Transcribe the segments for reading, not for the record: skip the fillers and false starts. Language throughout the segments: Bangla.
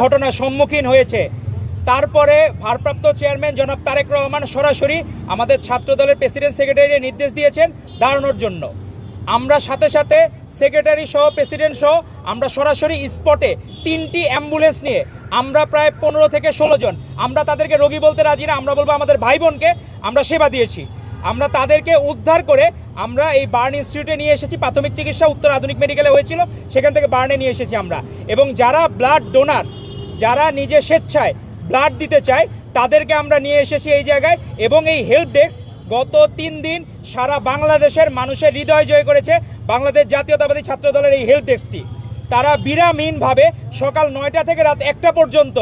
ঘটনার সম্মুখীন হয়েছে। তারপরে ভারপ্রাপ্ত চেয়ারম্যান জনাব তারেক রহমান সরাসরি আমাদের ছাত্রদলের প্রেসিডেন্ট সেক্রেটারিকে নির্দেশ দিয়েছেন দাঁড়ানোর জন্য। আমরা সাথে সাথে সেক্রেটারি সহ প্রেসিডেন্ট সহ আমরা সরাসরি স্পটে 3টি অ্যাম্বুলেন্স নিয়ে আমরা প্রায় 15 থেকে 16 জন, আমরা তাদেরকে রোগী বলতে রাজি না, আমরা বলবো আমাদের ভাই বোনকে আমরা সেবা দিয়েছি। আমরা তাদেরকে উদ্ধার করে আমরা এই বার্ন ইনস্টিটিউটে নিয়ে এসেছি। প্রাথমিক চিকিৎসা উত্তর আধুনিক মেডিকেলে হয়েছিল, সেখান থেকে বার্নে নিয়ে এসেছি আমরা। এবং যারা ব্লাড ডোনার, যারা নিজে স্বেচ্ছায় ব্লাড দিতে চায়, তাদেরকে আমরা নিয়ে এসেছি এই জায়গায়। এবং এই হেল্প ডেস্ক গত 3 দিন সারা বাংলাদেশের মানুষের হৃদয় জয় করেছে। বাংলাদেশ জাতীয়তাবাদী ছাত্র দলের এই হেল্প ডেস্কটি তারা বিরামহীনভাবে সকাল 9টা থেকে রাত 1টা পর্যন্ত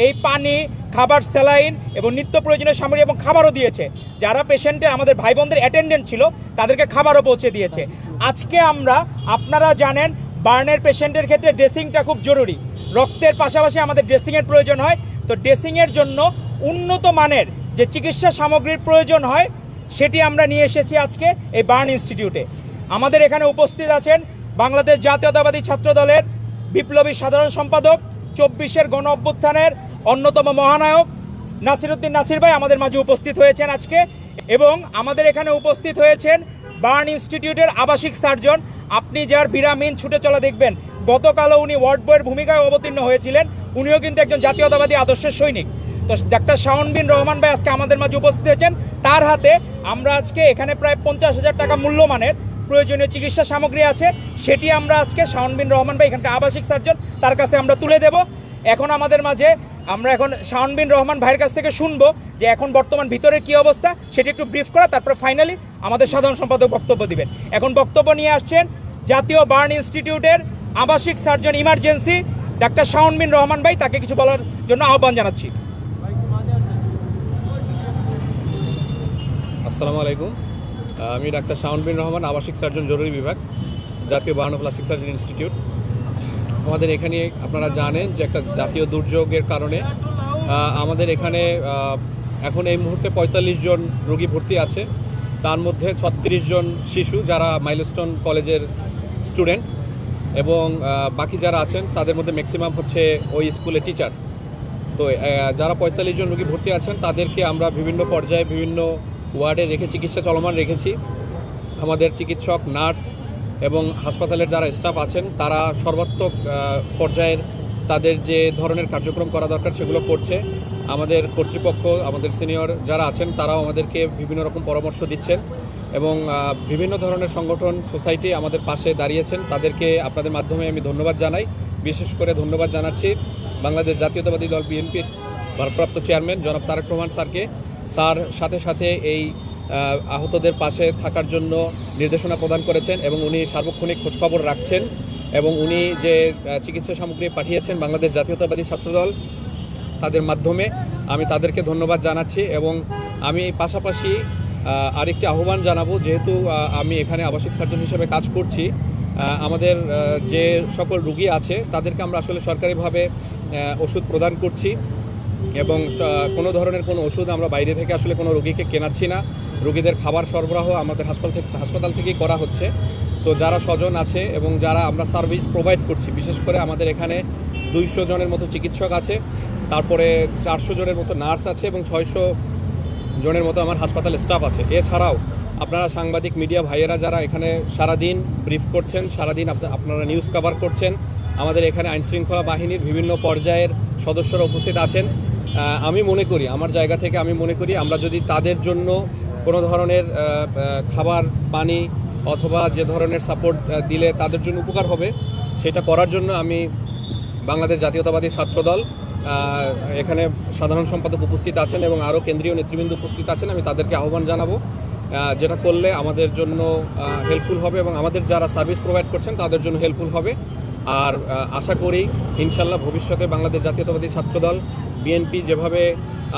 এই পানি, খাবার, স্যালাইন এবং নিত্য প্রয়োজনীয় সামগ্রী এবং খাবারও দিয়েছে। যারা পেশেন্টে আমাদের ভাই বোনদের অ্যাটেন্ডেন্ট ছিল তাদেরকে খাবারও পৌঁছে দিয়েছে। আজকে আমরা, আপনারা জানেন বার্নের পেশেন্টের ক্ষেত্রে ড্রেসিংটা খুব জরুরি, রক্তের পাশাপাশি আমাদের ড্রেসিংয়ের প্রয়োজন হয়। তো ড্রেসিংয়ের জন্য উন্নত মানের যে চিকিৎসা সামগ্রীর প্রয়োজন হয় সেটি আমরা নিয়ে এসেছি আজকে এই বার্ন ইনস্টিটিউটে। আমাদের এখানে উপস্থিত আছেন বাংলাদেশ জাতীয়তাবাদী ছাত্র দলের বিপ্লবী সাধারণ সম্পাদক, 24-এর গণ অভ্যুত্থানের অন্যতম মহানায়ক নাসিরউদ্দিন নাসির ভাই আমাদের মাঝে উপস্থিত হয়েছেন আজকে। এবং আমাদের এখানে উপস্থিত হয়েছেন বার্ন ইনস্টিটিউটের আবাসিক সার্জন। আপনি যার বিরামহীন ছুটে চলা দেখবেন, গতকালও উনি ওয়ার্ড বয়ের ভূমিকায় অবতীর্ণ হয়েছিলেন, উনিও কিন্তু একজন জাতীয়তাবাদী আদর্শের সৈনিক। তো ডাক্তার শাওন বিন রহমান ভাই আজকে আমাদের মাঝে উপস্থিত হয়েছেন। তার হাতে আমরা আজকে এখানে প্রায় 50,000 টাকা মূল্যমানের প্রয়োজনীয় চিকিৎসা সামগ্রী আছে, সেটি আমরা আজকে শাওন বিন রহমান ভাই এখানকার আবাসিক সার্জন, তার কাছে আমরা তুলে দেব। এখন আমাদের মাঝে আমরা এখন শাওন বিন রহমান ভাইয়ের কাছ থেকে শুনবো যে এখন বর্তমান ভিতরের কী অবস্থা সেটি একটু ব্রিফ করা, তারপর ফাইনালি আমাদের সাধারণ সম্পাদক বক্তব্য দিবেন। এখন বক্তব্য নিয়ে আসছেন জাতীয় বার্ন ইনস্টিটিউটের আবাসিক সার্জন ইমার্জেন্সি ডাক্তার শাওন বিন রহমান ভাই, তাকে কিছু বলার জন্য আহ্বান জানাচ্ছি। আসসালামু আলাইকুম, আমি ডাক্তার শাওন বিন রহমান, আবাসিক সার্জন জরুরি বিভাগ, জাতীয় বার্ন ও প্লাস্টিক সার্জন ইনস্টিটিউট। আমাদের এখানে আপনারা জানেন যে একটা জাতীয় দুর্যোগের কারণে আমাদের এখানে এখন এই মুহূর্তে 45 জন রোগী ভর্তি আছে। তার মধ্যে 36 জন শিশু যারা মাইলস্টোন কলেজের স্টুডেন্ট, এবং বাকি যারা আছেন তাদের মধ্যে ম্যাক্সিমাম হচ্ছে ওই স্কুলের টিচার। তো যারা 45 জন রোগী ভর্তি আছেন তাদেরকে আমরা বিভিন্ন পর্যায়ে বিভিন্ন ওয়ার্ডে রেখে চিকিৎসা চলমান রেখেছি। আমাদের চিকিৎসক, নার্স এবং হাসপাতালের যারা স্টাফ আছেন তারা সর্বাত্মক পর্যায়ের তাদের যে ধরনের কার্যক্রম করা দরকার সেগুলো করছে। আমাদের কর্তৃপক্ষ, আমাদের সিনিয়র যারা আছেন তারাও আমাদেরকে বিভিন্ন রকম পরামর্শ দিচ্ছেন, এবং বিভিন্ন ধরনের সংগঠন, সোসাইটি আমাদের পাশে দাঁড়িয়েছেন। তাদেরকে আপনাদের মাধ্যমে আমি ধন্যবাদ জানাই। বিশেষ করে ধন্যবাদ জানাচ্ছি বাংলাদেশ জাতীয়তাবাদী দল বিএনপির ভারপ্রাপ্ত চেয়ারম্যান জনাব তারেক রহমান স্যারকে। স্যার সাথে সাথে এই আহতদের পাশে থাকার জন্য নির্দেশনা প্রদান করেছেন, এবং উনি সার্বক্ষণিক খোঁজখবর রাখছেন, এবং উনি যে চিকিৎসা সামগ্রী পাঠিয়েছেন বাংলাদেশ জাতীয়তাবাদী ছাত্রদল, তাদের মাধ্যমে আমি তাদেরকে ধন্যবাদ জানাচ্ছি। এবং আমি পাশাপাশি আরেকটি আহ্বান জানাবো, যেহেতু আমি এখানে আবাসিক সার্জন হিসেবে কাজ করছি, আমাদের যে সকল রোগী আছে তাদেরকে আমরা আসলে সরকারিভাবে ওষুধ প্রদান করছি, এবং কোনো ধরনের কোনো ওষুধ আমরা বাইরে থেকে আসলে কোনো রোগীকে কেনাচ্ছি না। রোগীদের খাবার সরবরাহ আমাদের হাসপাতাল থেকেই করা হচ্ছে। তো যারা স্বজন আছে এবং যারা আমরা সার্ভিস প্রোভাইড করছি, বিশেষ করে আমাদের এখানে 200 জনের মতো চিকিৎসক আছে, তারপরে 400 জনের মতো নার্স আছে, এবং 600 জনের মতো আমার হাসপাতাল স্টাফ আছে। এছাড়াও আপনারা সাংবাদিক, মিডিয়া ভাইয়েরা যারা এখানে সারাদিন ব্রিফ করছেন, সারাদিন আপনারা নিউজ কভার করছেন, আমাদের এখানে আইনশৃঙ্খলা বাহিনীর বিভিন্ন পর্যায়ের সদস্যরা উপস্থিত আছেন। আমি মনে করি, আমার জায়গা থেকে আমি মনে করি, আমরা যদি তাদের জন্য কোনো ধরনের খাবার, পানি অথবা যে ধরনের সাপোর্ট দিলে তাদের জন্য উপকার হবে, সেটা করার জন্য আমি বাংলাদেশ জাতীয়তাবাদী ছাত্রদল, এখানে সাধারণ সম্পাদক উপস্থিত আছেন এবং আরও কেন্দ্রীয় নেতৃবৃন্দ উপস্থিত আছেন, আমি তাদেরকে আহ্বান জানাবো, যেটা করলে আমাদের জন্য হেল্পফুল হবে এবং আমাদের যারা সার্ভিস প্রোভাইড করছেন তাদের জন্য হেল্পফুল হবে। আর আশা করি ইনশাল্লাহ ভবিষ্যতে বাংলাদেশ জাতীয়তাবাদী ছাত্রদল বিএনপি যেভাবে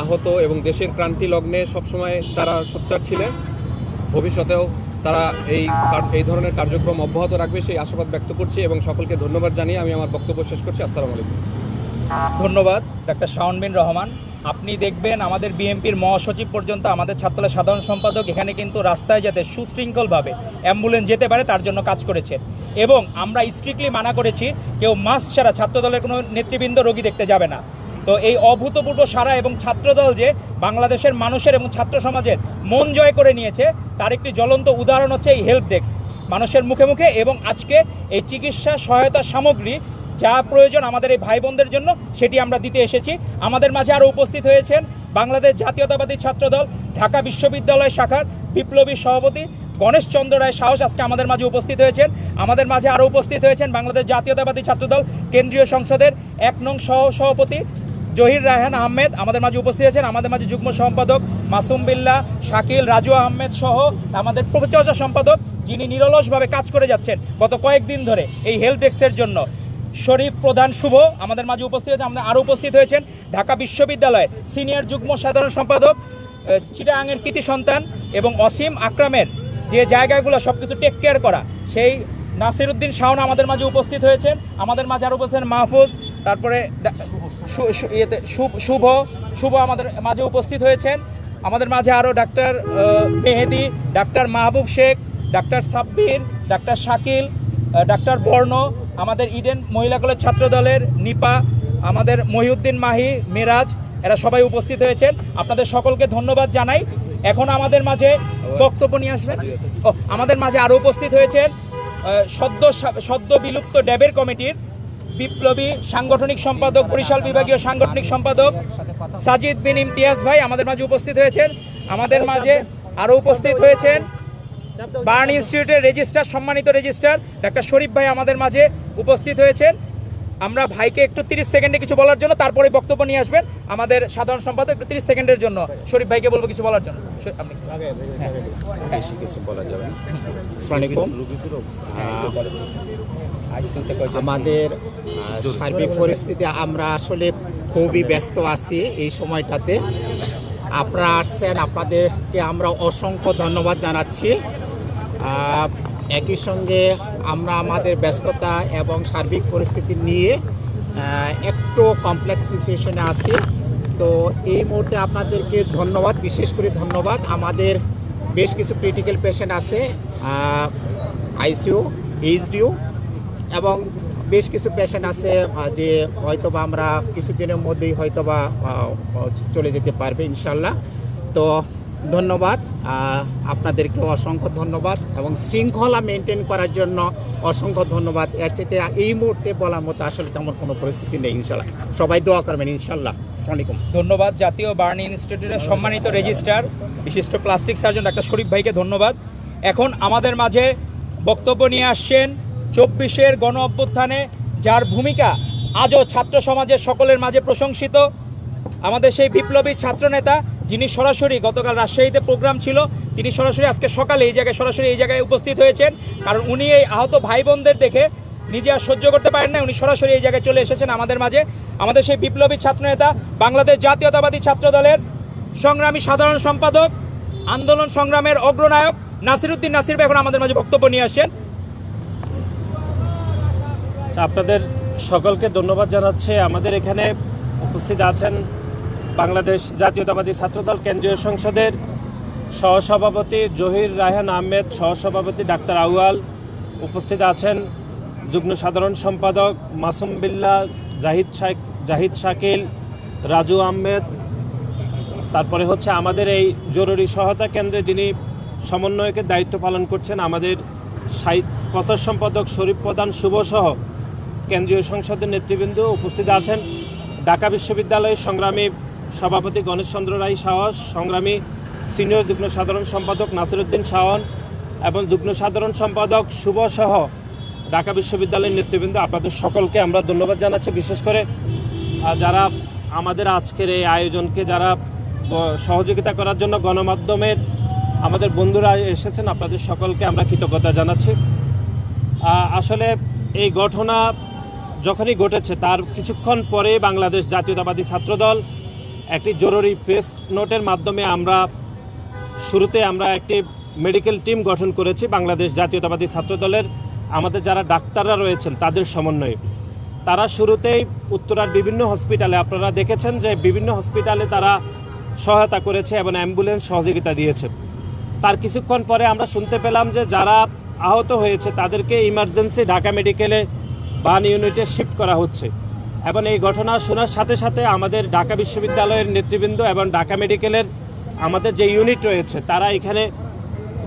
আহত এবং দেশের ক্রান্তি লগ্নে সবসময় তারা সোচ্চার ছিলেন, ভবিষ্যতেও তারা এই ধরনের কার্যক্রম অব্যাহত রাখবে সেই আশাবাদ ব্যক্ত করছি, এবং সকলকে ধন্যবাদ জানিয়ে আমি আমার বক্তব্য শেষ করছি। আসসালামু আলাইকুম। ধন্যবাদ ডাক্তার শাওন বিন রহমান। আপনি দেখবেন আমাদের বিএনপির মহাসচিব পর্যন্ত, আমাদের ছাত্রদলের সাধারণ সম্পাদক এখানে কিন্তু রাস্তায় যাতে সুশৃঙ্খলভাবে অ্যাম্বুলেন্স যেতে পারে তার জন্য কাজ করেছে। এবং আমরা স্ট্রিক্টলি মানা করেছি কেউ মাস্ক ছাড়া ছাত্রদলের কোনো নেতৃবৃন্দ রোগী দেখতে যাবে না। তো এই অভূতপূর্ব সারা এবং ছাত্রদল যে বাংলাদেশের মানুষের এবং ছাত্র সমাজের মন জয় করে নিয়েছে তার একটি জ্বলন্ত উদাহরণ হচ্ছে এই হেল্প ডেস্ক মানুষের মুখে মুখে। এবং আজকে এই চিকিৎসা সহায়তা সামগ্রী যা প্রয়োজন আমাদের এই ভাই বোনদের জন্য সেটি আমরা দিতে এসেছি। আমাদের মাঝে আরও উপস্থিত হয়েছেন বাংলাদেশ জাতীয়তাবাদী ছাত্রদল ঢাকা বিশ্ববিদ্যালয় শাখার বিপ্লবী সভাপতি গণেশ চন্দ্র রায় সাহস আজকে আমাদের মাঝে উপস্থিত হয়েছেন। আমাদের মাঝে আরও উপস্থিত হয়েছেন বাংলাদেশ জাতীয়তাবাদী ছাত্রদল কেন্দ্রীয় সংসদের 1 নং সভাপতি জহির রায়হান আহমেদ আমাদের মাঝে উপস্থিত হয়েছেন। আমাদের মাঝে যুগ্ম সম্পাদক মাসুম বিল্লাহ, শাকিল, রাজু আহমেদ সহ আমাদের প্রচার সম্পাদক যিনি নিরলসভাবে কাজ করে যাচ্ছেন গত কয়েকদিন ধরে এই হেল্প ডেস্কের জন্য শরীফ প্রধান শুভ আমাদের মাঝে উপস্থিত হয়েছেন। আমাদের আরও উপস্থিত হয়েছেন ঢাকা বিশ্ববিদ্যালয়ের সিনিয়র যুগ্ম সাধারণ সম্পাদক চিটাগাংয়ের কৃতি সন্তান এবং অসীম আকরামের যে জায়গাগুলো সব কিছু টেক কেয়ার করা সেই নাসিরউদ্দিন শাওন আমাদের মাঝে উপস্থিত হয়েছেন। আমাদের মাঝে আরও উপস্থিত মাহফুজ, তারপরে শুভ আমাদের মাঝে উপস্থিত হয়েছেন। আমাদের মাঝে আরও doctor Mehedi, doctor Mahbub Sheikh, doctor Sabbir, doctor Shakil, doctor Barna, আমাদের ইডেন মহিলা কলেজ ছাত্র দলের নিপা, আমাদের মহিউদ্দিন মাহি, মিরাজ, এরা সবাই উপস্থিত হয়েছেন। আপনাদের সকলকে ধন্যবাদ জানাই। এখন আমাদের মাঝে বক্তব্য নিয়ে আসবেন। আমাদের মাঝে আরও উপস্থিত হয়েছেন সদ্য বিলুপ্ত ড্যাবের কমিটির বিপ্লবী সাংগঠনিক সম্পাদক, বরিশাল বিভাগীয় সাংগঠনিক সম্পাদক সাজিদ বিন ইমতিয়াজ ভাই আমাদের মাঝে উপস্থিত হয়েছেন। আমাদের মাঝে আরও উপস্থিত হয়েছেন বার্ন ইনস্টিটিউটের রেজিস্ট্রার, সম্মানিত রেজিস্ট্রার ডাক্তার শরীফ ভাই আমাদের মাঝে উপস্থিত হয়েছেন। আমরা ভাইকে একটু 30 সেকেন্ডে কিছু বলার জন্য, তারপরে বক্তব্য নিয়ে আসবেন আমাদের সাধারণ সম্পাদক। একটু 30 সেকেন্ডের জন্য শরীফ ভাইকে বলবো কিছু বলার জন্য। আপনি বেশি কিছু বলা যাবে না। আসসালামু আলাইকুম। আমাদের সার্বিক পরিস্থিতি, আমরা আসলে খুবই ব্যস্ত আছি এই সময়টাতে। আপনারা আসছেন, আপনাদেরকে আমরা অসংখ্য ধন্যবাদ জানাচ্ছি। একই সঙ্গে আমরা আমাদের ব্যস্ততা এবং সার্বিক পরিস্থিতি নিয়ে একটু কমপ্লেক্স সিচুয়েশনে আছি। তো এই মুহূর্তে আপনাদেরকে ধন্যবাদ, বিশেষ করে ধন্যবাদ। আমাদের বেশ কিছু ক্রিটিক্যাল পেশেন্ট আছে আইসিইউ, এইচডিইউ এবং বেশ কিছু পেশেন্ট আছে যে হয়তোবা আমরা কিছুদিনের মধ্যেই হয়তোবা চলে যেতে পারবে ইনশাল্লাহ। তো ধন্যবাদ আপনাদেরকে, অসংখ্য ধন্যবাদ এবং শৃঙ্খলা মেনটেন করার জন্য অসংখ্য ধন্যবাদ। এর চেয়ে এই মুহূর্তে বলার মতো আসলে তেমন কোনো পরিস্থিতি নেই। ইনশাল্লাহ সবাই দোয়া করবেন ইনশাল্লাহ। আসসালামু আলাইকুম। ধন্যবাদ জাতীয় বার্ন ইনস্টিটিউটের সম্মানিত রেজিস্ট্রার বিশিষ্ট প্লাস্টিক সার্জন ডাক্তার শরীফ ভাইকে ধন্যবাদ। এখন আমাদের মাঝে বক্তব্য নিয়ে আসছেন 24-এর গণ অভ্যুত্থানে যার ভূমিকা আজও ছাত্র সমাজের সকলের মাঝে প্রশংসিত, আমাদের সেই বিপ্লবী ছাত্রনেতা যিনি সরাসরি গতকাল রাজশাহীতে প্রোগ্রাম ছিল, তিনি সরাসরি আজকে সকালে এই জায়গায় উপস্থিত হয়েছেন। কারণ উনি এই আহত ভাই বোনদের দেখে নিজে আর সহ্য করতে পারেন না, উনি সরাসরি এই জায়গায় চলে এসেছেন আমাদের মাঝে। আমাদের সেই বিপ্লবী ছাত্রনেতা, বাংলাদেশ জাতীয়তাবাদী ছাত্র দলের সংগ্রামী সাধারণ সম্পাদক, আন্দোলন সংগ্রামের অগ্রনায়ক নাসিরউদ্দিন নাসির ভাই এখন আমাদের মাঝে বক্তব্য নিয়ে আসছেন। আপনাদের সকলকে ধন্যবাদ জানাচ্ছে। আমাদের এখানে উপস্থিত আছেন বাংলাদেশ জাতীয়তাবাদী ছাত্রদল কেন্দ্রীয় সংসদের সহসভাপতি জহির রায়হান আহমেদ, সহসভাপতি ডাক্তার আউয়াল, উপস্থিত আছেন যুগ্ম সাধারণ সম্পাদক মাসুম বিল্লাহ, জাহিদ শাকিল, রাজু আহমেদ, তারপরে হচ্ছে আমাদের এই জরুরি সহায়তা কেন্দ্রে যিনি সমন্বয়কের দায়িত্ব পালন করছেন আমাদের প্রচার সম্পাদক শরীফ প্রধান শুভ সহ কেন্দ্রীয় সংসদের নেতৃবৃন্দ উপস্থিত আছেন। ঢাকা বিশ্ববিদ্যালয়ের সংগ্রামী সভাপতি গণেশ চন্দ্র রায় সাহস, সংগ্রামী সিনিয়র যুগ্ম সাধারণ সম্পাদক নাসিরউদ্দিন শাওন এবং যুগ্ম সাধারণ সম্পাদক শুভ সহ ঢাকা বিশ্ববিদ্যালয়ের নেতৃবৃন্দ, আপনাদের সকলকে আমরা ধন্যবাদ জানাচ্ছি। বিশেষ করে যারা আমাদের আজকের এই আয়োজনকে যারা সহযোগিতা করার জন্য গণমাধ্যমের আমাদের বন্ধুরা এসেছেন, আপনাদের সকলকে আমরা কৃতজ্ঞতা জানাচ্ছি। আসলে এই ঘটনা যখনই ঘটেছে তার কিছুক্ষণ পরে বাংলাদেশ জাতীয়তাবাদী ছাত্রদল একটি জরুরি প্রেস নোটের মাধ্যমে শুরুতে আমরা একটি মেডিকেল টিম গঠন করেছি বাংলাদেশ জাতীয়তাবাদী ছাত্রদলের আমাদের যারা ডাক্তাররা রয়েছেন তাদের সমন্বয়ে। তারা শুরুতেই উত্তরার বিভিন্ন হসপিটালে, আপনারা দেখেছেন যে বিভিন্ন হসপিটালে তারা সহায়তা করেছে এবং অ্যাম্বুলেন্স সহযোগিতা দিয়েছে। তার কিছুক্ষণ পরে আমরা শুনতে পেলাম যে যারা আহত হয়েছে তাদেরকে ইমার্জেন্সি ঢাকা মেডিকেলে বার্ন ইউনিটে শিফট করা হচ্ছে। এবং এই ঘটনা শোনার সাথে সাথে আমাদের ঢাকা বিশ্ববিদ্যালয়ের নেতৃবৃন্দ এবং ঢাকা মেডিকেলের আমাদের যে ইউনিট রয়েছে তারা এখানে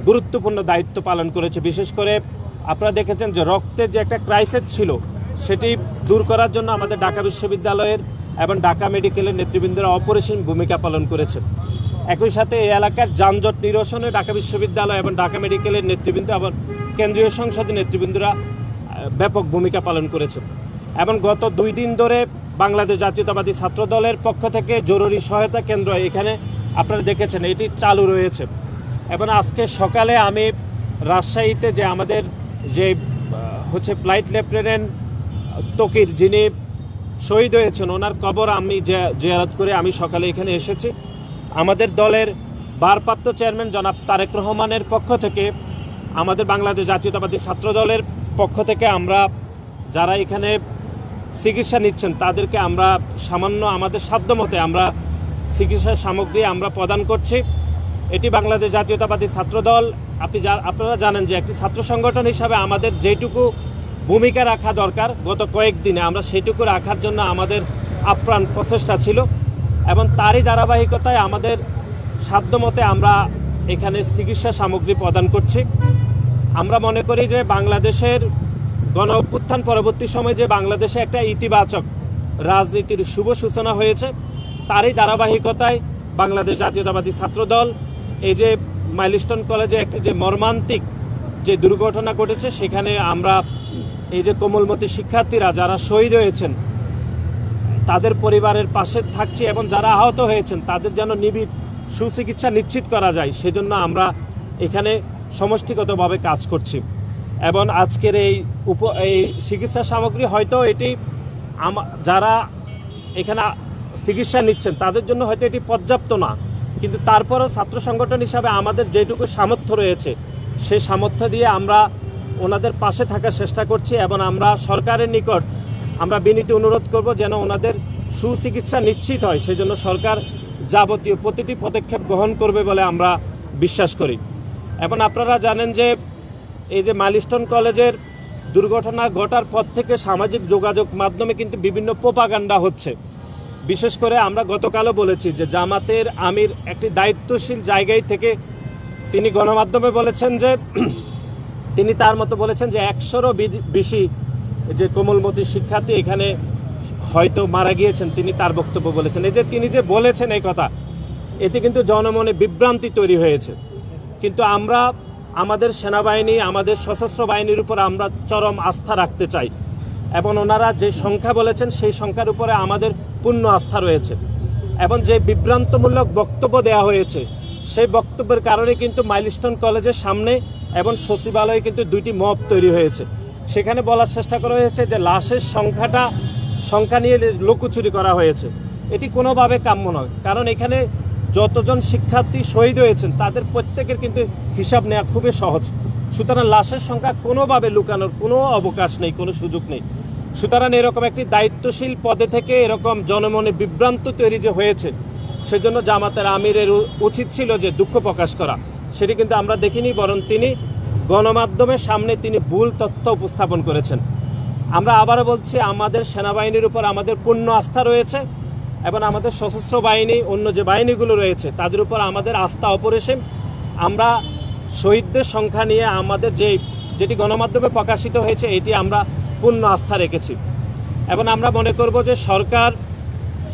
গুরুত্বপূর্ণ দায়িত্ব পালন করেছে। বিশেষ করে আপনারা দেখেছেন যে রক্তের যে একটা ক্রাইসিস ছিল সেটি দূর করার জন্য আমাদের ঢাকা বিশ্ববিদ্যালয়ের এবং ঢাকা মেডিকেলের নেতৃবৃন্দরা অপরিসীম ভূমিকা পালন করেছে। একই সাথে এই এলাকার যানজট নিরসনে ঢাকা বিশ্ববিদ্যালয় এবং ঢাকা মেডিকেলের নেতৃবৃন্দ এবং কেন্দ্রীয় সংসদের নেতৃবৃন্দরা ব্যাপক ভূমিকা পালন করেছে। এবং গত 2 দিন ধরে বাংলাদেশ জাতীয়তাবাদী ছাত্র দলের পক্ষ থেকে জরুরি সহায়তা কেন্দ্র এখানে আপনারা দেখেছেন এটি চালু রয়েছে। এবং আজকে সকালে আমি রাজশাহীতে যে আমাদের যে ফ্লাইট লেফটেন্যান্ট তকির যিনি শহীদ হয়েছেন ওনার কবর আমি জিয়ারত করে আমি সকালে এখানে এসেছি। আমাদের দলের ভারপ্রাপ্ত চেয়ারম্যান জনাব তারেক রহমানের পক্ষ থেকে, আমাদের বাংলাদেশ জাতীয়তাবাদী ছাত্র দলের পক্ষ থেকে আমরা যারা এখানে চিকিৎসা নিচ্ছেন তাদেরকে আমরা সামান্য আমাদের সাধ্যমতে আমরা চিকিৎসা সামগ্রী আমরা প্রদান করছি। এটি বাংলাদেশ জাতীয়তাবাদী ছাত্র দল, আপনারা জানেন যে একটি ছাত্র সংগঠন হিসাবে আমাদের যেটুকু ভূমিকা রাখা দরকার গত কয়েকদিনে আমরা সেইটুকু রাখার জন্য আমাদের আপ্রাণ প্রচেষ্টা ছিল। এবং তারই ধারাবাহিকতায় আমাদের সাধ্যমতে আমরা এখানে চিকিৎসা সামগ্রী প্রদান করছি। আমরা মনে করি যে বাংলাদেশের গণ অভ্যুত্থান পরবর্তী সময়ে যে বাংলাদেশে একটা ইতিবাচক রাজনীতির শুভ সূচনা হয়েছে তারই ধারাবাহিকতায় বাংলাদেশ জাতীয়তাবাদী ছাত্র দল এই যে মাইলস্টোন কলেজে একটি যে মর্মান্তিক যে দুর্ঘটনা ঘটেছে সেখানে আমরা এই যে কোমলমতি শিক্ষার্থীরা যারা শহীদ হয়েছেন তাদের পরিবারের পাশে থাকছি এবং যারা আহত হয়েছেন তাদের যেন নিবিড় সুচিকিৎসা নিশ্চিত করা যায় সেজন্য আমরা এখানে সমষ্টিগতভাবে কাজ করছি। এবং আজকের এই চিকিৎসা সামগ্রী হয়তো এটি যারা এখানে চিকিৎসা নিচ্ছেন তাদের জন্য হয়তো এটি পর্যাপ্ত না, কিন্তু তারপরও ছাত্র সংগঠন হিসাবে আমাদের যেটুকু সামর্থ্য রয়েছে সেই সামর্থ্য দিয়ে আমরা ওনাদের পাশে থাকার চেষ্টা করছি। এবং আমরা সরকারের নিকট আমরা বিনীত অনুরোধ করব যেন ওনাদের সুচিকিৎসা নিশ্চিত হয়, সেই জন্য সরকার যাবতীয় প্রতিটি পদক্ষেপ গ্রহণ করবে বলে আমরা বিশ্বাস করি। এবং আপনারা জানেন যে এই যে মাইলস্টোন কলেজের দুর্ঘটনা ঘটার পর থেকে সামাজিক যোগাযোগ মাধ্যমে কিন্তু বিভিন্ন প্রোপাগান্ডা হচ্ছে। বিশেষ করে আমরা গতকালও বলেছি যে জামাতের আমির একটি দায়িত্বশীল জায়গায় থেকে তিনি গণমাধ্যমে বলেছেন যে তিনি তার মতো বলেছেন যে 100-রও বেশি যে কোমলমতি শিক্ষার্থী এখানে হয়তো মারা গিয়েছেন, তিনি তার বক্তব্য বলেছেন। এই যে তিনি যে বলেছেন এই কথা, এতে কিন্তু জনমনে বিভ্রান্তি তৈরি হয়েছে। কিন্তু আমরা আমাদের সেনাবাহিনী, আমাদের সশস্ত্র বাহিনীর উপর আমরা চরম আস্থা রাখতে চাই এবং ওনারা যে সংখ্যা বলেছেন সেই সংখ্যার উপরে আমাদের পূর্ণ আস্থা রয়েছে। এবং যে বিভ্রান্তমূলক বক্তব্য দেওয়া হয়েছে সেই বক্তব্যের কারণে কিন্তু মাইলস্টোন কলেজের সামনে এবং সচিবালয়ে কিন্তু 2টি মব তৈরি হয়েছে। সেখানে বলার চেষ্টা করা হয়েছে যে লাশের সংখ্যা নিয়ে লুকোচুরি করা হয়েছে। এটি কোনোভাবে কাম্য নয়, কারণ এখানে যতজন শিক্ষার্থী শহীদ হয়েছেন তাদের প্রত্যেকের কিন্তু হিসাব নেওয়া খুবই সহজ। সুতরাং লাশের সংখ্যা কোনোভাবে লুকানোর কোনো অবকাশ নেই, কোনো সুযোগ নেই। সুতরাং এরকম একটি দায়িত্বশীল পদে থেকে এরকম জনমনে বিভ্রান্ত তৈরি যে হয়েছে সেজন্য জামাতের আমিরের উচিত ছিল যে দুঃখ প্রকাশ করা, সেটি কিন্তু আমরা দেখিনি, বরং তিনি গণমাধ্যমের সামনে তিনি ভুল তথ্য উপস্থাপন করেছেন। আমরা আবারও বলছি আমাদের সেনাবাহিনীর উপর আমাদের পূর্ণ আস্থা রয়েছে এবং আমাদের সশস্ত্র বাহিনী অন্য যে বাহিনীগুলো রয়েছে তাদের উপর আমাদের আস্থা অপরিসীম। আমরা শহীদদের সংখ্যা নিয়ে আমাদের যেটি গণমাধ্যমে প্রকাশিত হয়েছে এটি আমরা পূর্ণ আস্থা রেখেছি এবং আমরা মনে করব যে সরকার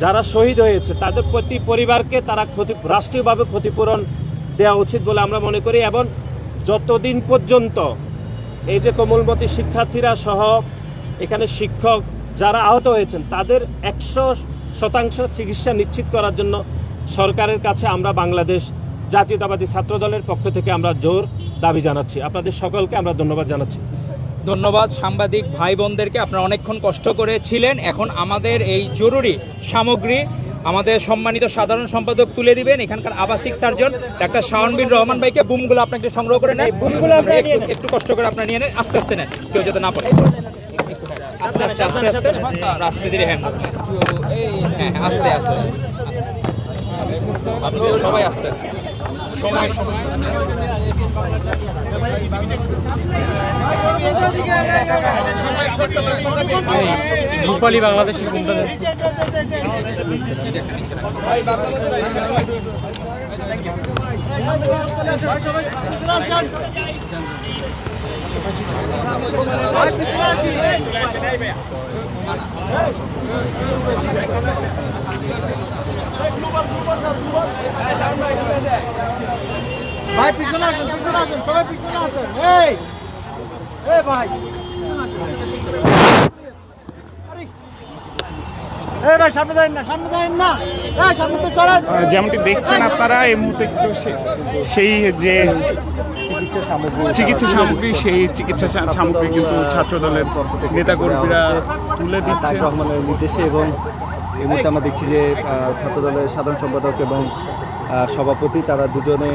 যারা শহীদ হয়েছে তাদের প্রতি পরিবারকে তারা রাষ্ট্রীয়ভাবে ক্ষতিপূরণ দেওয়া উচিত বলে আমরা মনে করি। এবং যতদিন পর্যন্ত এই যে কোমলমতি শিক্ষার্থীরা সহ এখানে শিক্ষক যারা আহত হয়েছেন তাদের 100% চিকিৎসা নিশ্চিত করার জন্য সরকারের কাছে আমরা বাংলাদেশ জাতীয়তাবাদী ছাত্র দলের পক্ষ থেকে আমরা জোর দাবি জানাচ্ছি। আপনাদের সকলকে আমরা ধন্যবাদ জানাচ্ছি। ধন্যবাদ সাংবাদিক ভাই বোনদেরকে, আপনারা অনেকক্ষণ কষ্ট করে ছিলেন। এখন আমাদের এই জরুরি সামগ্রী আমাদের সম্মানিত সাধারণ সম্পাদক তুলে দিবেন। এখানকার আবাসিক সার্জন ডাক্তার শাওন বিন রহমান ভাইকে বুমগুলো আপনাকে সংগ্রহ করে নেন, একটু কষ্ট করে আপনারা নিয়ে নেন, আস্তে আস্তে নেন, কেউ যাতে না পড়ে। আস্তে আস্তে আস্তে আস্তে আস্তে ধীরে হ্যাঁ হ্যাঁ আস্তে আস্তে আস্তে সবাই আস্তে আস্তে সময় সময় রূপালী বাংলাদেশের কোনটা ভাই পিছনে আসেন সবাই পিছনে আসেন এই ভাই এই ভাই সামনে যাবেন না এই সামনে তো চলেন। যেমনটি দেখছেন আপনারা এই মুহূর্তে কিন্তু সেই যে চিকিৎসা সামগ্রী সেই চিকিৎসা সামগ্রী কিন্তু ছাত্রদলের নেতাকর্মীরা তুলে দিচ্ছে। রহমানের নির্দেশে এবং এই মুহূর্তে আমরা দেখছি যে ছাত্রদলের সাধারণ সম্পাদক এবং সভাপতি তারা দুজনে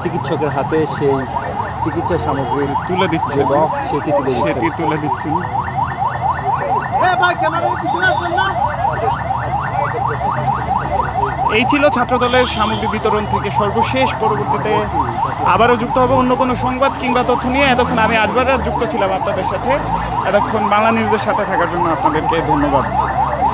চিকিৎসকের হাতে সেই চিকিৎসা সামগ্রী তুলে দিচ্ছে বক্স সেটি তুলে দিচ্ছেন। এই ভাই ক্যামেরা পিছনে আসেন না। এই ছিল ছাত্রদলের সামগ্রী বিতরণ থেকে সর্বশেষ। পরবর্তীতে আবারও যুক্ত হবে অন্য কোনো সংবাদ কিংবা তথ্য নিয়ে। এতক্ষণ আমি আজবার রাত যুক্ত ছিলাম আপনাদের সাথে। এতক্ষণ বাংলা নিউজের সাথে থাকার জন্য আপনাদেরকে ধন্যবাদ।